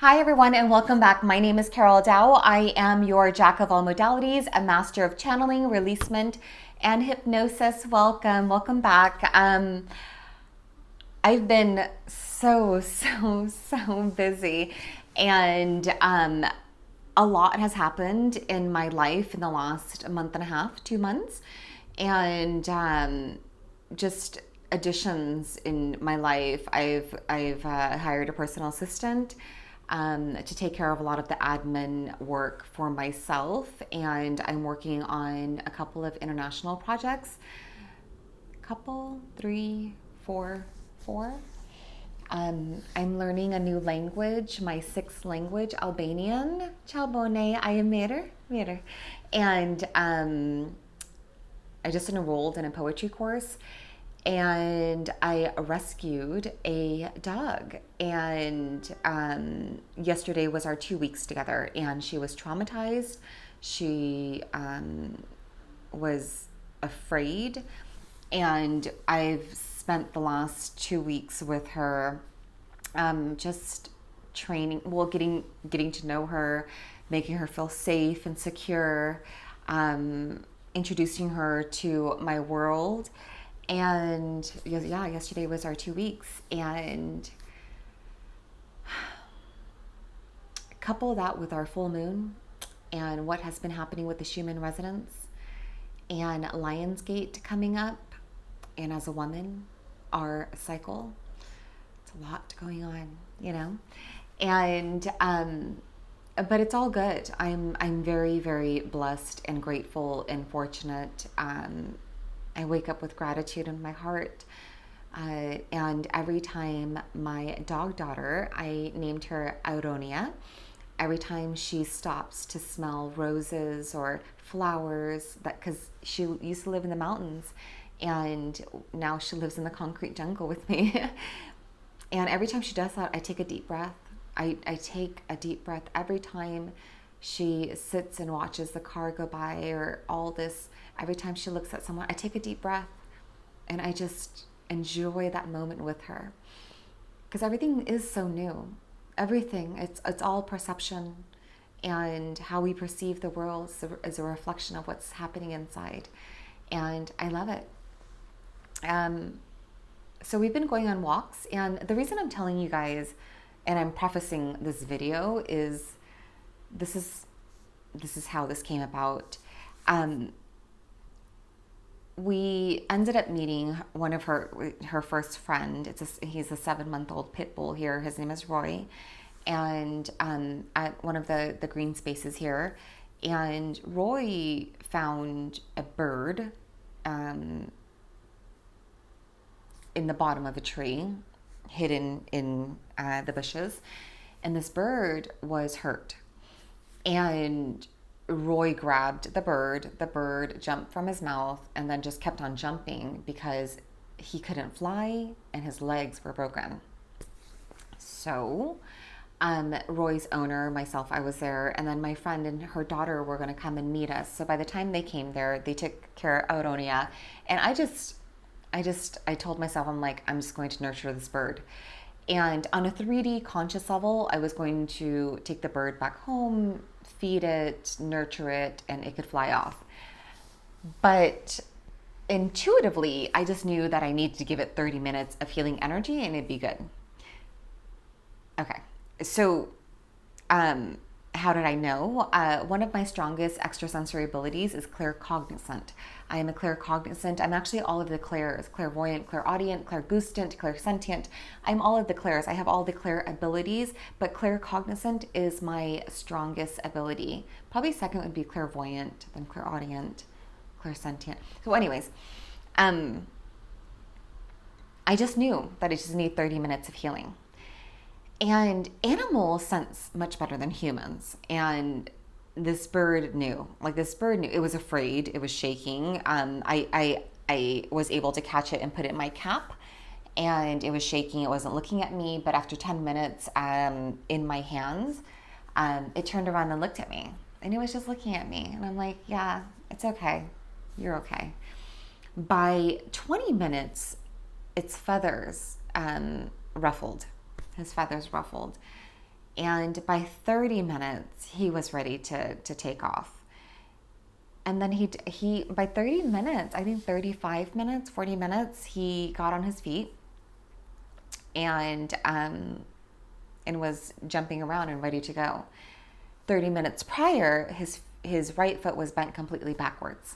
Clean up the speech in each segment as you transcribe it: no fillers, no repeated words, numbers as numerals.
Hi, everyone, and welcome back. My name is Carol Dao. I am your jack of all modalities, a master of channeling, releasement, and hypnosis. Welcome back. I've been so busy, and a lot has happened in my life in the last month and a half, 2 months, and just additions in my life. I've hired a personal assistant to take care of a lot of the admin work for myself, and I'm working on a couple of international projects. Three, four. I'm learning a new language, my sixth language, Albanian. Ciao bone, I am mirë. And I just enrolled in a poetry course, and I rescued a dog. And yesterday was our 2 weeks together, and she was traumatized. She was afraid, and I've spent the last 2 weeks with her, just training, getting to know her, making her feel safe and secure, introducing her to my world. And yeah, yesterday was our 2 weeks, and couple that with our full moon and what has been happening with the Shaman resonance and Lionsgate coming up, and as a woman, our cycle. It's a lot going on, and but it's all good. I'm very, very blessed and grateful and fortunate. I wake up with gratitude in my heart. And every time my dog daughter, I named her Aronia, every time she stops to smell roses or flowers, because she used to live in the mountains and now she lives in the concrete jungle with me. And every time she does that, I take a deep breath. I take a deep breath every time she sits and watches the car go by or all this. Every time she looks at someone, I take a deep breath and I just enjoy that moment with her. Because everything is so new. Everything, it's all perception, and how we perceive the world is a reflection of what's happening inside. And I love it. So we've been going on walks, and the reason I'm telling you guys and I'm prefacing this video is this is how this came about. We ended up meeting one of her first friend. He's a 7-month-old pit bull here. His name is Roy, and at one of the green spaces here, and Roy found a bird in the bottom of a tree, hidden in the bushes, and this bird was hurt. And Roy grabbed the bird jumped from his mouth and then just kept on jumping because he couldn't fly and his legs were broken. So Roy's owner, myself, I was there, and then my friend and her daughter were going to come and meet us. So by the time they came there, they took care of Aronia, and I told myself, I'm just going to nurture this bird. And on a 3D conscious level, I was going to take the bird back home, feed it, nurture it, and it could fly off. But intuitively, I just knew that I needed to give it 30 minutes of healing energy and it'd be good. Okay, so how did I know? One of my strongest extrasensory abilities is claircognizant. I am a claircognizant. I'm actually all of the clairs: clairvoyant, clairaudient, clairgustant, clairsentient. I'm all of the clairs. I have all the clair abilities, but claircognizant is my strongest ability. Probably second would be clairvoyant, then clairaudient, clairsentient. So anyways, I just knew that I just need 30 minutes of healing. And animals sense much better than humans. And this bird knew. It was afraid. It was shaking. I was able to catch it and put it in my cap. And it was shaking. It wasn't looking at me. But after 10 minutes in my hands, it turned around and looked at me. And it was just looking at me. And I'm like, yeah, it's okay. You're okay. By 20 minutes, its feathers ruffled. His feathers ruffled. And by 30 minutes, he was ready to take off. And then he by 30 minutes, I think 35 minutes, 40 minutes, he got on his feet and was jumping around and ready to go. 30 minutes prior, his right foot was bent completely backwards.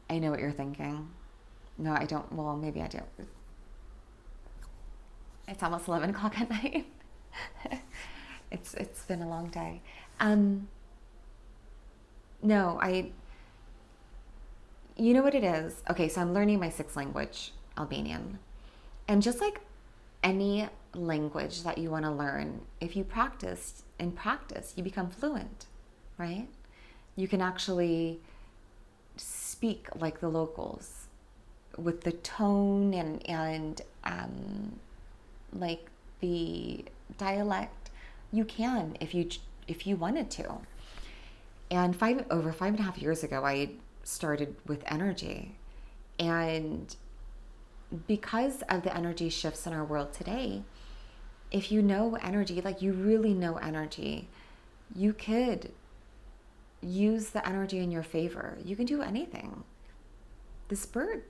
I know what you're thinking. No, I don't. Well, maybe I do. It's almost 11 o'clock at night. It's been a long day. No, you know what it is? Okay, so I'm learning my sixth language, Albanian. And just like any language that you want to learn, if you practice, you become fluent, right? You can actually speak like the locals with the tone and like the dialect. You can if you wanted to. And over 5.5 years ago, I started with energy. And because of the energy shifts in our world today, if you know energy, like you really know energy, you could use the energy in your favor. You can do anything. This bird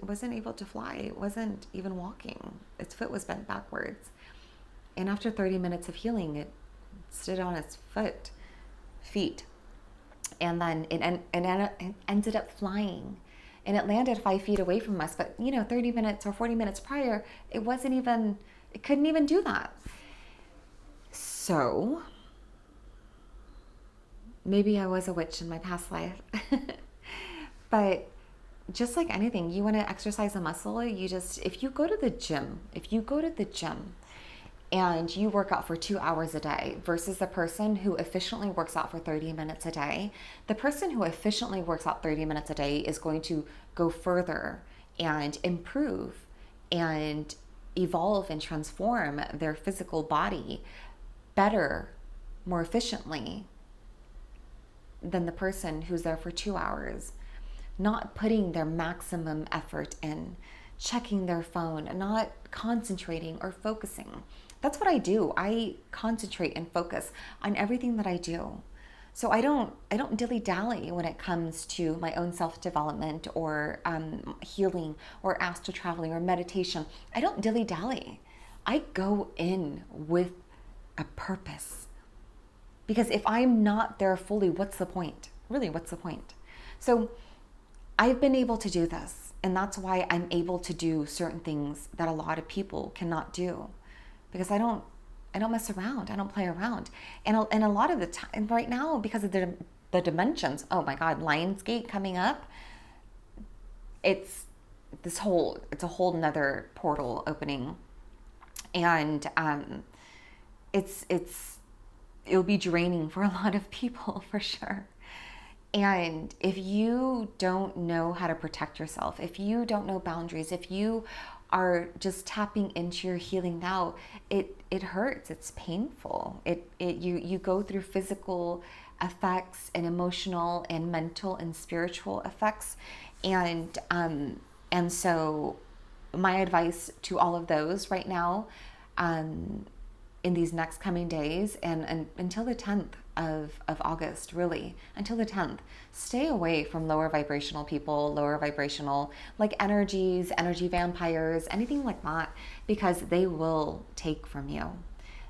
wasn't able to fly. It wasn't even walking. Its foot was bent backwards. And after 30 minutes of healing, it stood on its feet. And then it ended up flying. And it landed 5 feet away from us. But, 30 minutes or 40 minutes prior, it couldn't even do that. So maybe I was a witch in my past life. But just like anything, you want to exercise a muscle, if you go to the gym and you work out for 2 hours a day versus the person who efficiently works out for 30 minutes a day, the person who efficiently works out 30 minutes a day is going to go further and improve and evolve and transform their physical body better, more efficiently than the person who's there for 2 hours, not putting their maximum effort in, checking their phone, not concentrating or focusing. That's what I do. I concentrate and focus on everything that I do. So I don't dilly-dally when it comes to my own self-development or healing or astral traveling or meditation. I don't dilly-dally. I go in with a purpose. Because if I'm not there fully, what's the point? Really, what's the point? So I've been able to do this, and that's why I'm able to do certain things that a lot of people cannot do. Because I don't mess around. I don't play around. And a lot of the time, right now, because of the dimensions, oh my God, Lionsgate coming up, it's a whole nother portal opening. And it'll be draining for a lot of people for sure. And if you don't know how to protect yourself, if you don't know boundaries, if you are just tapping into your healing now, it hurts. It's painful. You go through physical effects and emotional and mental and spiritual effects. And so my advice to all of those right now, in these next coming days and until the 10th of August, really, until the 10th, stay away from lower vibrational people, lower vibrational like energies, energy vampires, anything like that, because they will take from you.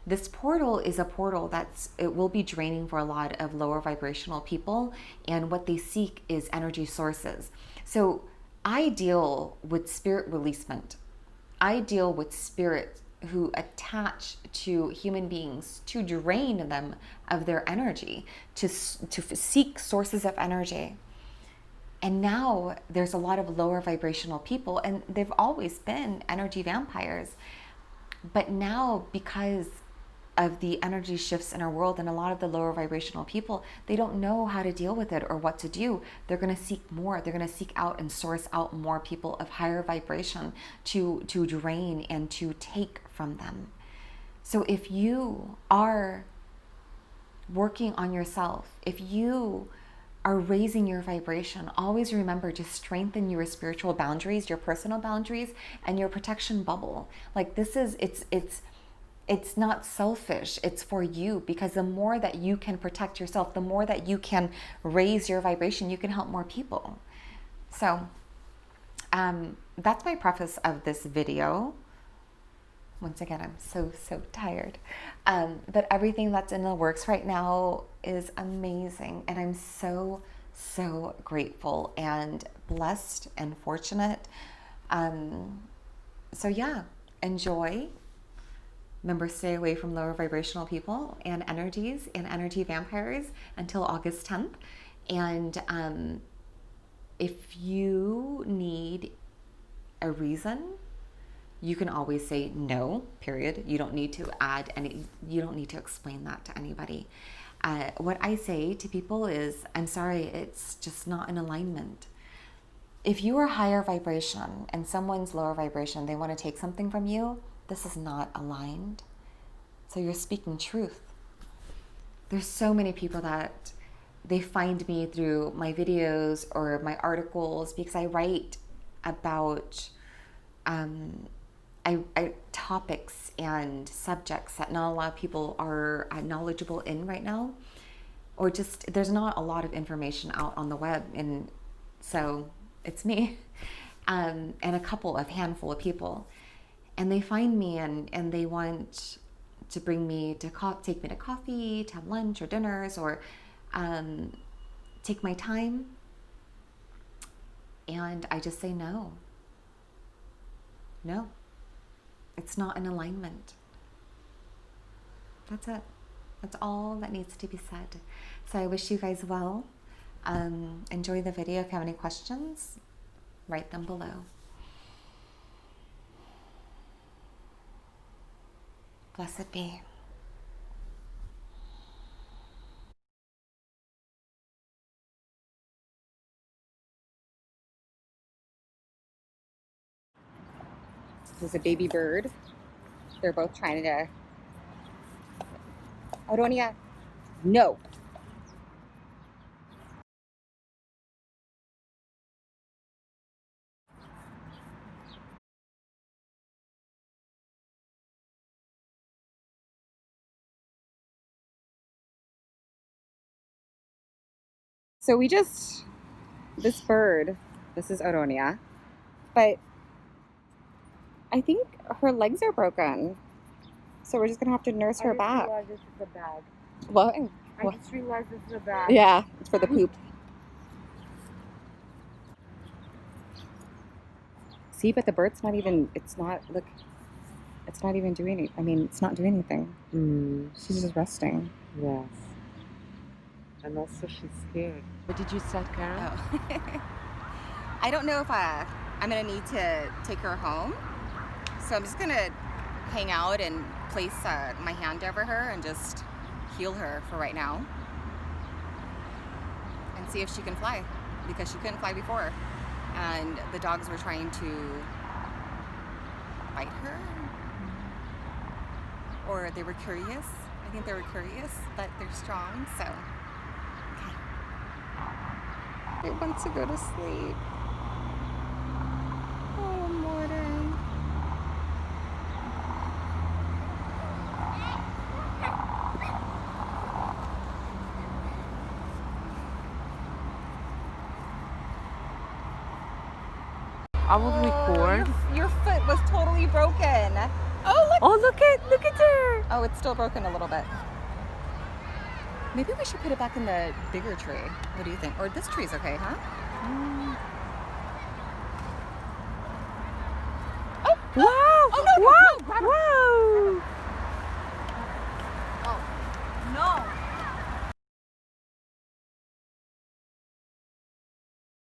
This portal is a portal it will be draining for a lot of lower vibrational people, and what they seek is energy sources. So I deal with spirit releasement. I deal with spirits who attach to human beings to drain them of their energy, to seek sources of energy. And now there's a lot of lower vibrational people, and they've always been energy vampires. But now, because of the energy shifts in our world and a lot of the lower vibrational people, they don't know how to deal with it or what to do. They're going to seek more. They're going to seek out and source out more people of higher vibration to drain and to take from them. So if you are working on yourself, if you are raising your vibration. Always remember to strengthen your spiritual boundaries, your personal boundaries, and your protection bubble. Like this is, it's not selfish, it's for you, because the more that you can protect yourself, the more that you can raise your vibration, you can help more people. So that's my preface of this video. Once again, I'm so tired. But everything that's in the works right now is amazing. And I'm so grateful and blessed and fortunate. So yeah, enjoy. Remember, stay away from lower vibrational people and energies and energy vampires until August 10th. And if you need a reason, you can always say no, period. You don't need to add any, you don't need to explain that to anybody. What I say to people is, I'm sorry, it's just not in alignment. If you are higher vibration and someone's lower vibration, they want to take something from you, this is not aligned. So you're speaking truth. There's so many people that they find me through my videos or my articles because I write about topics and subjects that not a lot of people are knowledgeable in right now, or just there's not a lot of information out on the web, and so it's me and a handful of people, and they find me and they want to bring me to take me to coffee, to have lunch or dinners, or take my time, and I just say no. It's not in alignment. That's it. That's all that needs to be said. So I wish you guys well. Enjoy the video. If you have any questions, write them below. Blessed be. There's a baby bird. They're both trying to... Aronia, no. So this bird, this is Aronia, but I think her legs are broken. So we're just gonna have to nurse her back. I just realized this is a bag. What? I just realized this is a bag. Yeah, it's for the poop. See, but the bird's not even, it's not even doing it. I mean, it's not doing anything. She's just resting. Yes. And also she's scared. What did you say, Karen? Oh. I don't know if I'm gonna need to take her home. So I'm just gonna hang out and place my hand over her and just heal her for right now. And see if she can fly, because she couldn't fly before. And the dogs were trying to bite her. Or they were curious. I think they were curious, but they're strong, so. Okay. They want to go to sleep. Oh, Morton. I will record. Your foot was totally broken. Oh, look. Oh, look at her. Oh, it's still broken a little bit. Maybe we should put it back in the bigger tree. What do you think? Or this tree's okay, huh? Oh, wow. Oh, no, wow. No, grab her. Wow.